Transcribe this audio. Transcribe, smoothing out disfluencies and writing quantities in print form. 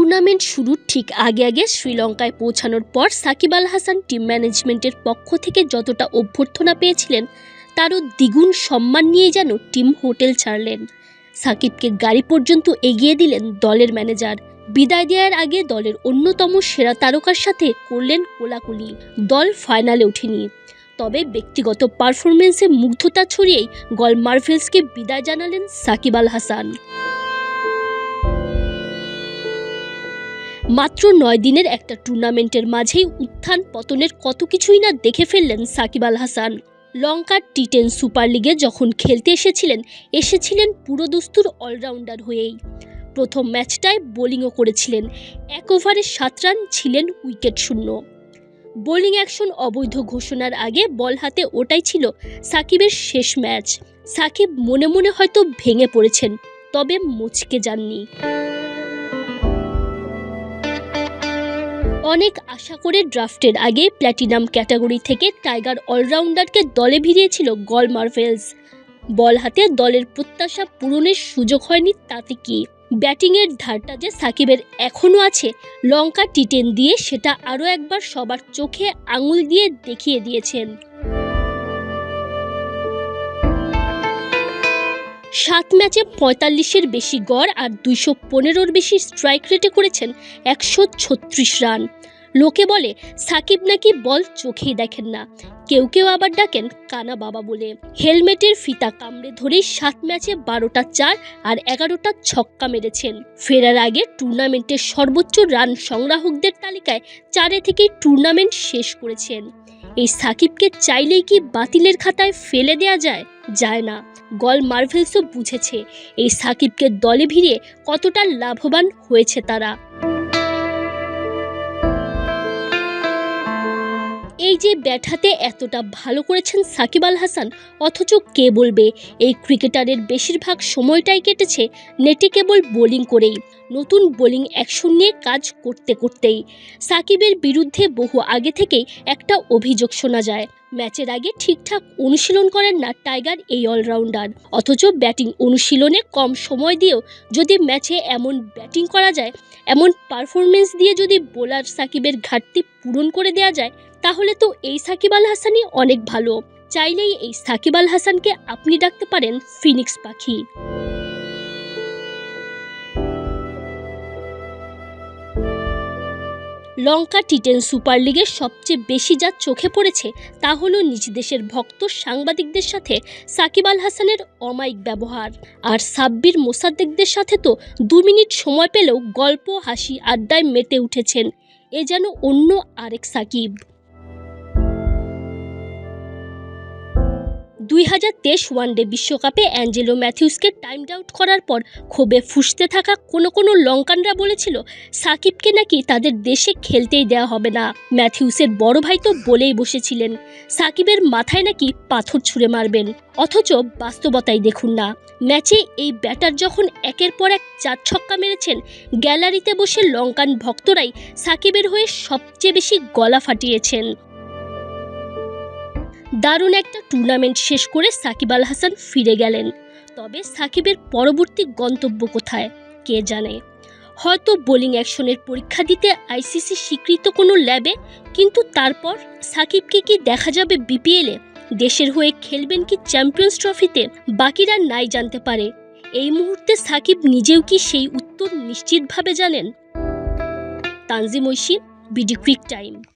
Tournament শুরুর ঠিক আগে শ্রীলঙ্কায় পৌঁছানোর পর সাকিব আল হাসান টিম ম্যানেজমেন্টের পক্ষ থেকে যতটা অভ্যর্থনা পেয়েছিলেন তারও দ্বিগুণ সম্মান নিয়ে যেন টিম হোটেল ছাড়লেন। সাকিবকে গাড়ি পর্যন্ত এগিয়ে দিলেন দলের ম্যানেজার। বিদায় দেওয়ার আগে দলের অন্যতম সেরা তারকার সাথে করলেন কোলাকুলি। দল ফাইনালে ওঠেনি, তবে ব্যক্তিগত পারফরমেন্সে মুগ্ধতা ছড়িয়েই গল মার্ভেলসকে বিদায় জানালেন সাকিব আল হাসান। মাত্র 9 দিনের একটা টুর্নামেন্টের মাঝেই উত্থান পতনের কত কিছুই না দেখে ফেললেন সাকিব আল হাসান। লঙ্কার টি10 সুপার লিগে যখন খেলতে এসেছিলেন পুরোদস্তুর অলরাউন্ডার হয়েই। প্রথম ম্যাচটায় বোলিংও করেছিলেন। 1 ওভারে 7 রান, ছিলেন উইকেট শূন্য। বোলিং অ্যাকশন অবৈধ ঘোষণার আগে বল হাতে ওটাই ছিল সাকিবের শেষ ম্যাচ। সাকিব মনে মনে হয়তো ভেঙে পড়েছেন, তবে মুচকে যাননি। অনেক আশা করে ড্রাফটের আগে প্ল্যাটিনাম ক্যাটাগরি থেকে টাইগার অলরাউন্ডারকে দলে ভিড়িয়েছিল গল মার্ভেলস। বল হাতে দলের প্রত্যাশা পূরণের সুযোগ হয়নি, তাতে কি? ব্যাটিংয়ের ধারটা যে সাকিবের এখনও আছে, লঙ্কা টি10 দিয়ে সেটা আরও একবার সবার চোখে আঙুল দিয়ে দেখিয়ে দিয়েছেন। 7 ম্যাচে 45-এর বেশি গড় আর 215-র বেশি স্ট্রাইক রেটে করেছেন 136 রান। লোকে বলে সাকিব নাকি বল চোখেই দেখেন না, কেউ আবার ডাকেন কানা বাবা বলে। হেলমেটের ফিতা কামড়ে ধরেই 7 ম্যাচে 12টা 4 আর 11টা ছক্কা মেরেছেন। ফেরার আগে টুর্নামেন্টের সর্বোচ্চ রান সংগ্রাহকদের তালিকায় 4 থেকেই টুর্নামেন্ট শেষ করেছেন। এই সাকিবকে চাইলেই কি বাতিলের খাতায় ফেলে দেয়া যায় না। গল মার্ভেলসও বুঝেছে এই সাকিবকে দলে ভিড়িয়ে কতটা লাভবান হয়েছে তারা। এই যে ব্যাট হাতে এতটা ভালো করেছেন সাকিব আল হাসান, অথচ কে বলবে এই ক্রিকেটারের বেশিরভাগ সময়টাই কেটেছে নেটে কেবল বোলিং করেই, নতুন বোলিং অ্যাকশন নিয়ে কাজ করতেই। সাকিবের বিরুদ্ধে বহু আগে থেকেই একটা অভিযোগ শোনা যায়, ম্যাচের আগে ঠিকঠাক অনুশীলন করেন না টাইগার এই অলরাউন্ডার। অথচ ব্যাটিং অনুশীলনে কম সময় দিয়েও যদি ম্যাচে এমন ব্যাটিং করা যায়, এমন পারফরমেন্স দিয়ে যদি বোলার সাকিবের ঘাটতি পূরণ করে দেওয়া যায়, তাহলে তো এই সাকিব আল হাসানই অনেক ভালো। চাইলেই এই সাকিব আল হাসানকে আপনি ডাকতে পারেন ফিনিক্স পাখি। লঙ্কা টি10 সুপার লিগের সবচেয়ে বেশি যা চোখে পড়েছে তা হলো নিজ দেশের ভক্ত সাংবাদিকদের সাথে সাকিব আল হাসানের অমায়িক ব্যবহার। আর সাব্বির মোসাদ্দেকদের সাথে তো 2 মিনিট সময় পেলেও গল্প হাসি আড্ডায় মেতে উঠেছেন। এ যেন অন্য আরেক সাকিব। 2023 ওয়ানডে বিশ্বকাপে অ্যাঞ্জেলো ম্যাথিউসকে টাইমড আউট করার পর ক্ষোভে ফুঁসতে থাকা কোনো লঙ্কানরা বলেছিল সাকিবকে নাকি তাদের দেশে খেলতেই দেওয়া হবে না। ম্যাথিউসের বড় ভাই তো বলেই বসেছিলেন সাকিবের মাথায় নাকি পাথর ছুঁড়ে মারবেন। অথচ বাস্তবতাই দেখুন না, ম্যাচে এই ব্যাটার যখন একের পর এক 4 ছক্কা মেরেছেন, গ্যালারিতে বসে লঙ্কান ভক্তরাই সাকিবের হয়ে সবচেয়ে বেশি গলা ফাটিয়েছেন। দারুণ একটা টুর্নামেন্ট শেষ করে সাকিব আল হাসান ফিরে গেলেন, তবে সাকিবের পরবর্তী গন্তব্য কোথায় কে জানে। হয়তো বোলিং অ্যাকশনের পরীক্ষা দিতে আইসিসি স্বীকৃত কোনো ল্যাবে, কিন্তু তারপর সাকিবকে কি দেখা যাবে বিপিএলে? দেশের হয়ে খেলবেন কি চ্যাম্পিয়ন্স ট্রফিতে? বাকিরা নাই জানতে পারে। এই মুহূর্তে সাকিব নিজেও কি সেই উত্তর নিশ্চিতভাবে জানেন? Tanzim Oishi, BD cric time.